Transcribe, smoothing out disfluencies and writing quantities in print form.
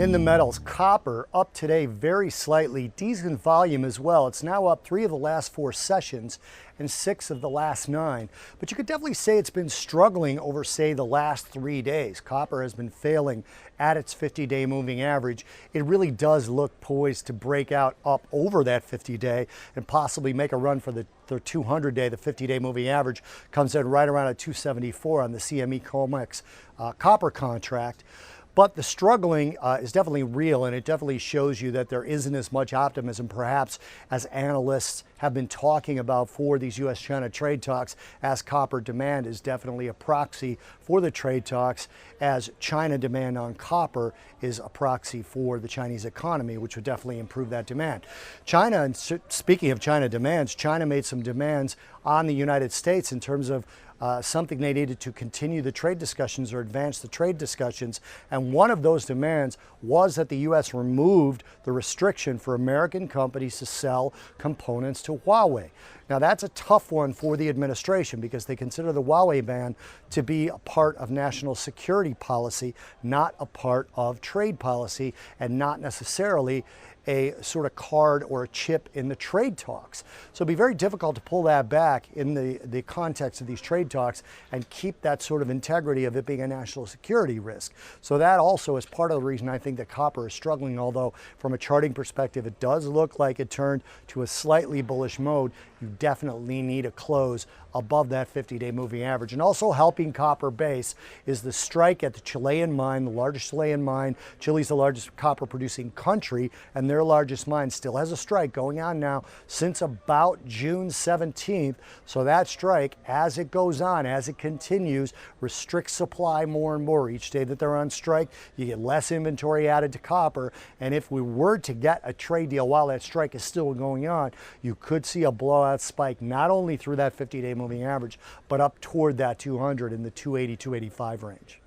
In the metals, copper up today very slightly, decent volume as well. It's now up 3 of the last 4 sessions and 6 of the last 9. But you could definitely say it's been struggling over, say, the last 3 days. Copper has been failing at its 50-day moving average. It really does look poised to break out up over that 50-day and possibly make a run for the 200-day. The 50-day moving average comes in right around at 274 on the CME COMEX copper contract. But the struggling is definitely real, and it definitely shows you that there isn't as much optimism perhaps as analysts have been talking about for these U.S.-China trade talks, as copper demand is definitely a proxy for the trade talks, as China demand on copper is a proxy for the Chinese economy, which would definitely improve that demand. China, and speaking of China demands, China made some demands on the United States in terms of something they needed to continue the trade discussions or advance the trade discussions. And one of those demands was that the U.S. removed the restriction for American companies to sell components to Huawei. Now that's a tough one for the administration because they consider the Huawei ban to be a part of national security policy, not a part of trade policy, and not necessarily a sort of card or a chip in the trade talks. So it'd be very difficult to pull that back in the context of these trade talks and keep that sort of integrity of it being a national security risk. So that also is part of the reason I think that copper is struggling, although from a charting perspective, it does look like it turned to a slightly bullish mode. You definitely need a close above that 50-day moving average. And also helping copper base is the strike at the Chilean mine, the largest Chilean mine. Chile's the largest copper producing country, and their largest mine still has a strike going on now since about June 17th. So that strike, as it goes on, as it continues, restricts supply more and more. Each day that they're on strike, you get less inventory added to copper. And if we were to get a trade deal while that strike is still going on, you could see a blowout spike, not only through that 50-day moving average, but up toward that 200 in the 280, 285 range.